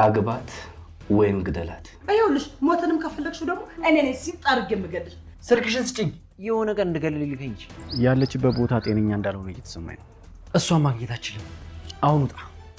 አግባት ወይም ግደላት። አይውልሽ ሞተንም ከፈለግሽው ደግሞ እኔ ነኝ ሲጣርግ የምገድል። ስልክሽን ስጭኝ። የሆነ ነገር እንድገልል ልከኝ እንጂ ያለችበት ቦታ ጤነኛ እንዳልሆነ እየተሰማኝ ነው። እሷን ማግኘት አችልም። አሁን ውጣ።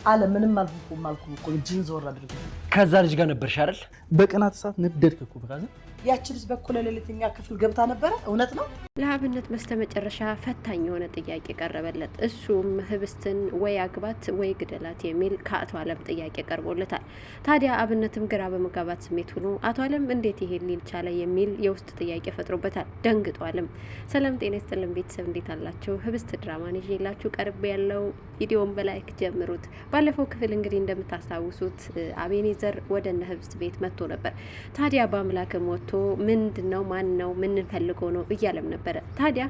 አለ ምንም አልኩም እኮ እጅን ዘወር አድርገ። ከዛ ልጅ ጋር ነበርሽ አይደል? በቅናት ሰዓት ንደድክ እኮ ብራዘር። ያቺ ልጅ በኩል ሌሊተኛ ክፍል ገብታ ነበረ። እውነት ነው። ለአብነት በስተመጨረሻ ፈታኝ የሆነ ጥያቄ ቀረበለት። እሱም ህብስትን ወይ አግባት ወይ ግደላት የሚል ከአቶ አለም ጥያቄ ቀርቦለታል። ታዲያ አብነትም ግራ በመጋባት ስሜት ሆኖ አቶ አለም እንዴት ይሄን ሊል ቻለ የሚል የውስጥ ጥያቄ ፈጥሮበታል። ደንግጧልም። ሰላም ጤና ይስጥልን ቤተሰብ፣ እንዴት አላችሁ? ህብስት ድራማን ይዤላችሁ ቀርብ ያለው ቪዲዮን በላይክ ጀምሩት። ባለፈው ክፍል እንግዲህ እንደምታስታውሱት አቤኔዘር ወደ እነ ህብስት ቤት መጥቶ ነበር። ታዲያ በአምላክም ወጥቶ ምንድነው ማን ነው ምን ፈልገው ነው እያለም ነበር። ታዲያ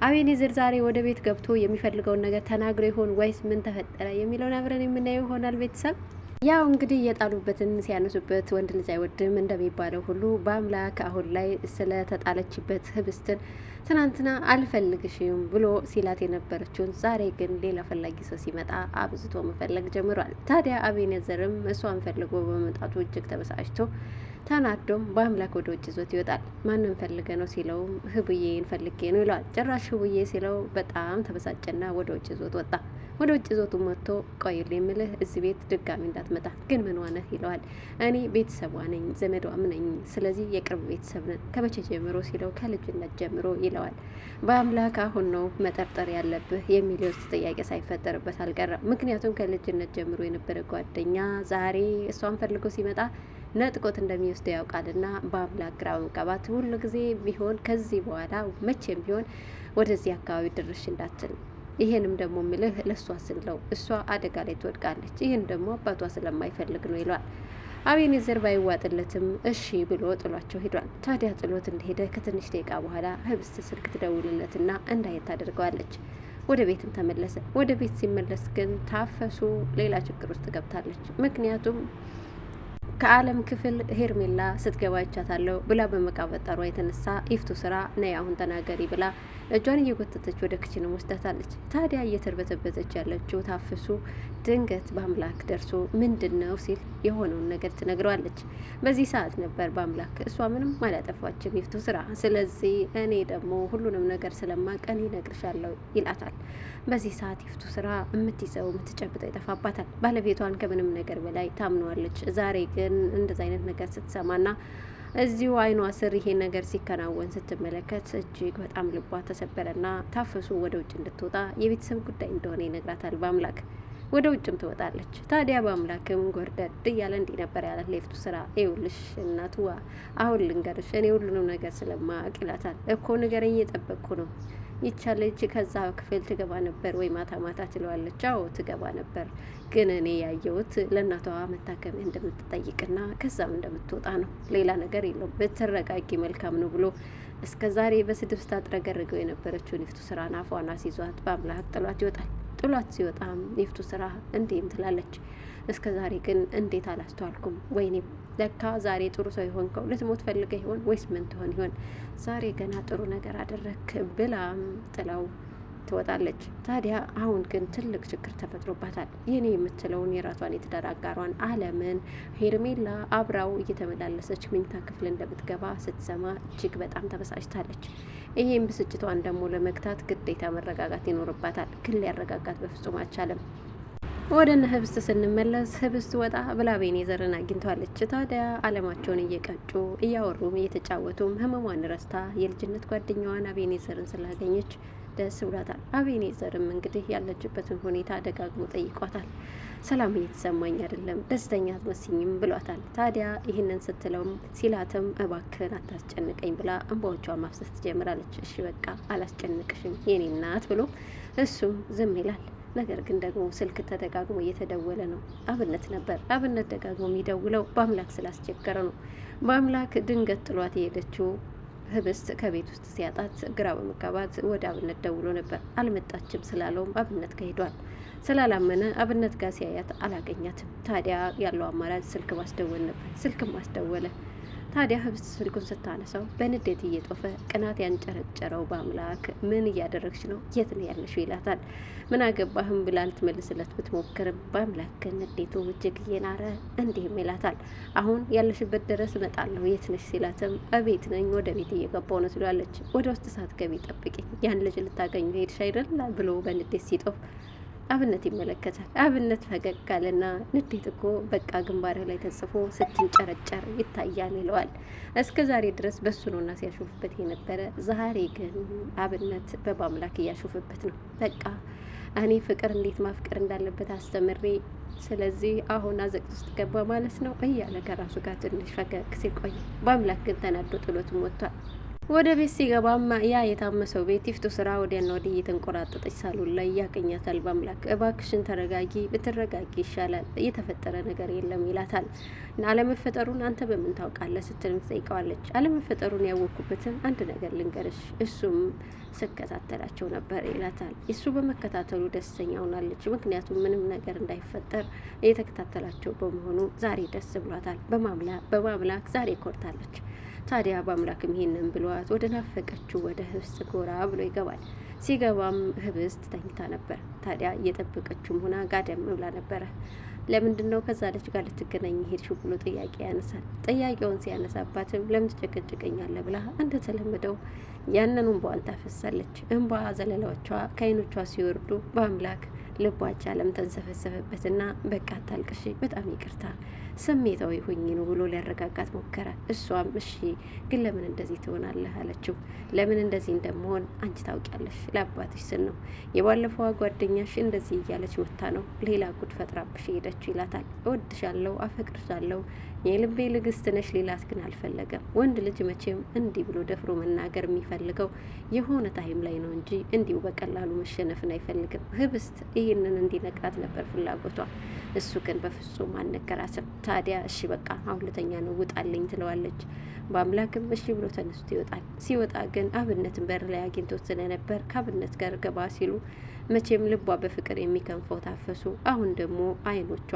አቤኔዘር ዛሬ ወደ ቤት ገብቶ የሚፈልገውን ነገር ተናግሮ ይሆን ወይስ ምን ተፈጠረ የሚለውን አብረን የምናየው ይሆናል ቤተሰብ። ያው እንግዲህ የጣሉበትን ሲያነሱበት ወንድ ልጅ አይወድም እንደሚባለው ሁሉ በአምላክ አሁን ላይ ስለተጣለችበት ህብስትን ትናንትና አልፈልግሽም ብሎ ሲላት የነበረችውን ዛሬ ግን ሌላ ፈላጊ ሰው ሲመጣ አብዝቶ መፈለግ ጀምሯል። ታዲያ አቤኔዘርም እሷን ፈልጎ በመምጣቱ እጅግ ተበሳጭቶ ተናዶም በአምላክ ወደ ውጭ ይዞት ይወጣል። ማንም ፈልገ ነው ሲለውም ህቡዬን ፈልጌ ነው ይለዋል። ጭራሽ ህቡዬ ሲለው በጣም ተበሳጨና ወደ ውጭ ይዞት ወጣ። ወደ ውጭ ይዞቱ መጥቶ ቆይል የምልህ እዚህ ቤት ድጋሚ እንዳትመጣ ግን ምን ዋነህ ይለዋል። እኔ ቤተሰቧ ነኝ ዘመዷም ነኝ፣ ስለዚህ የቅርብ ቤተሰብ ነን። ከመቼ ጀምሮ ሲለው ከልጅነት ጀምሮ ይለዋል። በአምላክ አሁን ነው መጠርጠር ያለብህ የሚል የውስጥ ጥያቄ ሳይፈጠርበት አልቀረም። ምክንያቱም ከልጅነት ጀምሮ የነበረ ጓደኛ ዛሬ እሷን ፈልጎ ሲመጣ ነጥቆት እንደሚወስደው ያውቃልና በአምላክ ግራ በመጋባት ሁሉ ጊዜ ቢሆን ከዚህ በኋላ መቼም ቢሆን ወደዚህ አካባቢ ድርሽ እንዳትል፣ ይሄንም ደግሞ ምልህ ለእሷ ስል ነው፣ እሷ አደጋ ላይ ትወድቃለች፣ ይህን ደግሞ አባቷ ስለማይፈልግ ነው ይለዋል። አቤኔዘር ባይዋጥለትም እሺ ብሎ ጥሏቸው ሄዷል። ታዲያ ጥሎት እንደሄደ ከትንሽ ደቂቃ በኋላ ህብስት ስልክ ትደውልለትና እንዳየት ታደርገዋለች። ወደ ቤትም ተመለሰ። ወደ ቤት ሲመለስ ግን ታፈሱ ሌላ ችግር ውስጥ ገብታለች። ምክንያቱም ከአለም ክፍል ሄርሜላ ስትገባ ይቻታለሁ ብላ በመቃበጠሯ የተነሳ ኢፍቱ ስራ ነይ አሁን ተናገሪ ብላ እጇን እየጎተተች ወደ ክችንም ወስዳታለች። ታዲያ እየተርበተበተች ያለችው ታፍሱ ድንገት በአምላክ ደርሶ ምንድነው ሲል የሆነውን ነገር ትነግረዋለች። በዚህ ሰዓት ነበር በአምላክ እሷ ምንም አላጠፋችም ኢፍቱ ስራ፣ ስለዚህ እኔ ደግሞ ሁሉንም ነገር ስለማቀን ይነግርሻለሁ ይላታል። በዚህ ሰዓት ኢፍቱ ስራ የምትይዘው የምትጨብጠው ይጠፋባታል። ባለቤቷን ከምንም ነገር በላይ ታምነዋለች። ዛሬ ግን እንደዛ አይነት ነገር ስትሰማና እዚሁ አይኗ ስር ይሄ ነገር ሲከናወን ስትመለከት እጅግ በጣም ልቧ ተሰበረና ታፈሱ ወደ ውጭ እንድትወጣ የቤተሰብ ጉዳይ እንደሆነ ይነግራታል በአምላክ። ወደ ውጭም ትወጣለች። ታዲያ በአምላክም ጎርደድ እያለ እንዲህ ነበር ያላት ለኢፍቱ ስራ። ይኸውልሽ እናትዋ አሁን ልንገርሽ እኔ ሁሉንም ነገር ስለማቅ ይላታል። እኮ ንገረኝ እየጠበቅኩ ነው። ይቻለች ከዛ ክፍል ትገባ ነበር ወይ ማታ ማታ ትለዋለች። አዎ ትገባ ነበር፣ ግን እኔ ያየሁት ለእናቷ መታከሚያ እንደምትጠይቅና ከዛም እንደምትወጣ ነው፣ ሌላ ነገር የለውም፣ ብትረጋጊ መልካም ነው ብሎ እስከ ዛሬ በስድብ ስታጥረገርገው የነበረችውን ኢፍቱ ስራን አፏን አስይዟት በአምላክ ጥሏት ይወጣል። ጥሏት ሲወጣም ኢፍቱ ስራ እንዲህም ትላለች፣ እስከ ዛሬ ግን እንዴት አላስተዋልኩም? ወይኔም ለካ ዛሬ ጥሩ ሰው ይሆንከው ልትሞት ፈልገ ይሆን ወይስ ምን ትሆን ይሆን? ዛሬ ገና ጥሩ ነገር አደረክ ብላም ጥላው ትወጣለች። ታዲያ አሁን ግን ትልቅ ችግር ተፈጥሮባታል። የኔ የምትለውን የራሷን የትዳር አጋሯን አለምን ሄርሜላ አብራው እየተመላለሰች መኝታ ክፍል እንደምትገባ ስትሰማ እጅግ በጣም ተበሳጭታለች። ይሄን ብስጭቷን ደግሞ ለመግታት ግዴታ መረጋጋት ይኖርባታል። ግን ሊያረጋጋት በፍጹም አልቻለም። ወደ እነ ህብስት ስንመለስ ህብስት ወጣ ብላ አቤኔዘርን አግኝቷለች። ታዲያ አለማቸውን እየቀጩ እያወሩም እየተጫወቱም ህመሟን ረስታ የልጅነት ጓደኛዋን አቤኔዘርን ስላገኘች ደስ ብሏታል። አቤኔዘርም እንግዲህ ያለችበትን ሁኔታ ደጋግሞ ጠይቋታል። ሰላም እየተሰማኝ አይደለም፣ ደስተኛ አትመስኝም ብሏታል። ታዲያ ይህንን ስትለውም ሲላትም እባክህን አታስጨንቀኝ ብላ እንባዎቿን ማፍሰስ ትጀምራለች። እሺ በቃ አላስጨንቅሽም የኔ እናት ብሎ እሱም ዝም ይላል። ነገር ግን ደግሞ ስልክ ተደጋግሞ እየተደወለ ነው። አብነት ነበር። አብነት ደጋግሞ የሚደውለው በአምላክ ስላስቸገረ ነው። በአምላክ ድንገት ጥሏት የሄደችው ህብስት ከቤት ውስጥ ሲያጣት ግራ በመጋባት ወደ አብነት ደውሎ ነበር። አልመጣችም ስላለውም አብነት ጋር ሄዷል። ስላላመነ አብነት ጋር ሲያያት አላገኛትም። ታዲያ ያለው አማራጭ ስልክ ማስደወል ነበር። ስልክም ማስደወለ። ታዲያ ህብስት ስልኩን ስታነሳው በንዴት እየጦፈ ቅናት ያንጨረጨረው በአምላክ ምን እያደረግሽ ነው? የት ነው ያለሽው? ይላታል። ምን አገባህም ብላ ልትመልስለት ብትሞክርም በአምላክ ግን ንዴቱ እጅግ እየናረ እንዲህም ይላታል። አሁን ያለሽበት ድረስ እመጣለሁ፣ የት ነሽ ሲላትም እቤት ነኝ፣ ወደ ቤት እየገባሁ ነው ትላለች። ወደ ውስጥ ሳትገቢ ጠብቂኝ፣ ያን ልጅ ልታገኙ ሄድሽ አይደል ብሎ በንዴት ሲጦፍ አብነት ይመለከታል። አብነት ፈገግ ካለና ንዴት እኮ በቃ ግንባርህ ላይ ተጽፎ ስትንጨረጨር ይታያል ይለዋል። እስከ ዛሬ ድረስ በሱ ነውና ሲያሾፍበት የነበረ፣ ዛሬ ግን አብነት በአምላክ እያሾፍበት ነው። በቃ እኔ ፍቅር እንዴት ማፍቀር እንዳለበት አስተምሬ፣ ስለዚህ አሁን አዘቅት ውስጥ ገባ ማለት ነው እያለ ከራሱ ጋር ትንሽ ፈገግ ሲል ቆየ። በአምላክ ግን ተናዶ ጥሎትም ወጥቷል። ወደ ቤት ሲገባም ያ የታመሰው ቤት ይፍቱ ስራ ወዲያና ወዲህ እየተንቆራጠጠች ሳሎን ላይ ያገኛታል። በአምላክ እባክሽን ተረጋጊ፣ ብትረጋጊ ይሻላል፣ እየተፈጠረ ነገር የለም ይላታል። አለመፈጠሩን አንተ በምን ታውቃለህ ስትልም ትጠይቀዋለች። አለመፈጠሩን ያወቅኩበትን አንድ ነገር ልንገርሽ፣ እሱም ስከታተላቸው ነበር ይላታል። እሱ በመከታተሉ ደስተኛ ሆናለች። ምክንያቱም ምንም ነገር እንዳይፈጠር እየተከታተላቸው በመሆኑ ዛሬ ደስ ብሏታል። በማምላክ ዛሬ ኮርታለች። ታዲያ በአምላክም ይሄንን ብሏት ወደ ናፈቀችው ወደ ህብስት ጎራ ብሎ ይገባል። ሲገባም ህብስት ተኝታ ነበር። ታዲያ እየጠበቀችውም ሆና ጋደም ብላ ነበረ። ለምንድን ነው ከዛ ልጅ ጋር ልትገናኝ ሄድሽው ብሎ ጥያቄ ያነሳል። ጥያቄውን ሲያነሳባትም ለምን ትጨቀጭቀኛለህ ብላ እንደተለመደው ያንኑ እንባዋን ታፈሳለች። እንባ ዘለላዎቿ ከአይኖቿ ሲወርዱ በአምላክ ልቧ ለም ተንሰፈሰፈበትና በቃ አታልቅሽ፣ በጣም ይቅርታ ስሜታዊ ሆኜ ነው ብሎ ሊያረጋጋት ሞከረ። እሷም እሺ ግን ለምን እንደዚህ ትሆናለህ አለችው። ለምን እንደዚህ እንደምሆን አንቺ ታውቂያለሽ፣ ለአባትሽ ስል ነው። የባለፈዋ ጓደኛሽ እንደዚህ እያለች መታ ነው ሌላ ጉድ ፈጥራብሽ ሄደችው ይላታል። እወድሻለሁ፣ አፈቅርሻለሁ፣ የልቤ ልግስት ነሽ ሌላት ግን አልፈለገም። ወንድ ልጅ መቼም እንዲህ ብሎ ደፍሮ መናገር የሚፈልገው የሆነ ታይም ላይ ነው እንጂ እንዲሁ በቀላሉ መሸነፍን አይፈልግም። ህብስት ይህንን እንዲነግራት ነበር ፍላጎቷ። እሱ ግን በፍጹም አልነገራትም። ታዲያ እሺ በቃ አሁን ልተኛ ነው ውጣልኝ ትለዋለች። በአምላክም እሺ ብሎ ተነስቶ ይወጣል። ሲወጣ ግን አብነትን በር ላይ አግኝቶት ስለነበር ከአብነት ጋር ገባ ሲሉ መቼም ልቧ በፍቅር የሚከንፈው ታፈሱ። አሁን ደግሞ አይኖቿ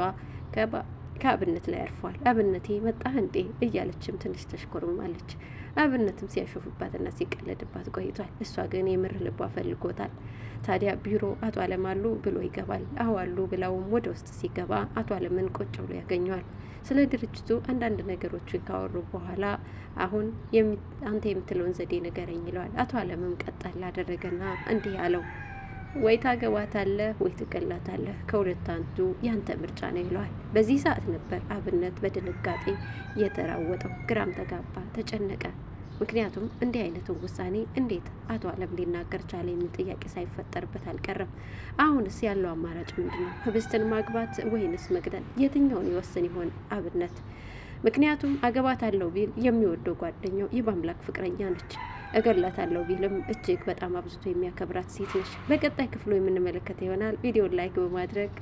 ከአብነት ላይ አርፏል። አብነቴ መጣህ እንዴ እያለችም ትንሽ ተሽኮርማለች። አብነትም ሲያሾፍባትና ሲቀለድባት ቆይቷል። እሷ ግን የምር ልቧ ፈልጎታል። ታዲያ ቢሮ አቶ አለም አሉ ብሎ ይገባል። አዎ አሉ ብለውም ወደ ውስጥ ሲገባ አቶ አለምን ቁጭ ብሎ ያገኘዋል። ስለ ድርጅቱ አንዳንድ ነገሮችን ካወሩ በኋላ አሁን አንተ የምትለውን ዘዴ ንገረኝ ይለዋል። አቶ አለምም ቀጠል አደረገና እንዲህ አለው፣ ወይ ታገባታለህ ወይ ትገላታለህ፣ ከሁለት አንዱ ያንተ ምርጫ ነው ይለዋል። በዚህ ሰዓት ነበር አብነት በድንጋጤ የተራወጠው። ግራም ተጋባ፣ ተጨነቀ። ምክንያቱም እንዲህ አይነቱን ውሳኔ እንዴት አቶ አለም ሊናገር ቻለ የሚል ጥያቄ ሳይፈጠርበት አልቀረም። አሁንስ ያለው አማራጭ ምንድን ነው? ህብስትን ማግባት ወይንስ መግደል? የትኛውን ይወስን ይሆን አብነት? ምክንያቱም አገባታለሁ ቢል የሚወደው ጓደኛው የባምላክ ፍቅረኛ ነች። እገላታለሁ ቢልም እጅግ በጣም አብዝቶ የሚያከብራት ሴት ነች። በቀጣይ ክፍሉ የምንመለከት ይሆናል። ቪዲዮን ላይክ በማድረግ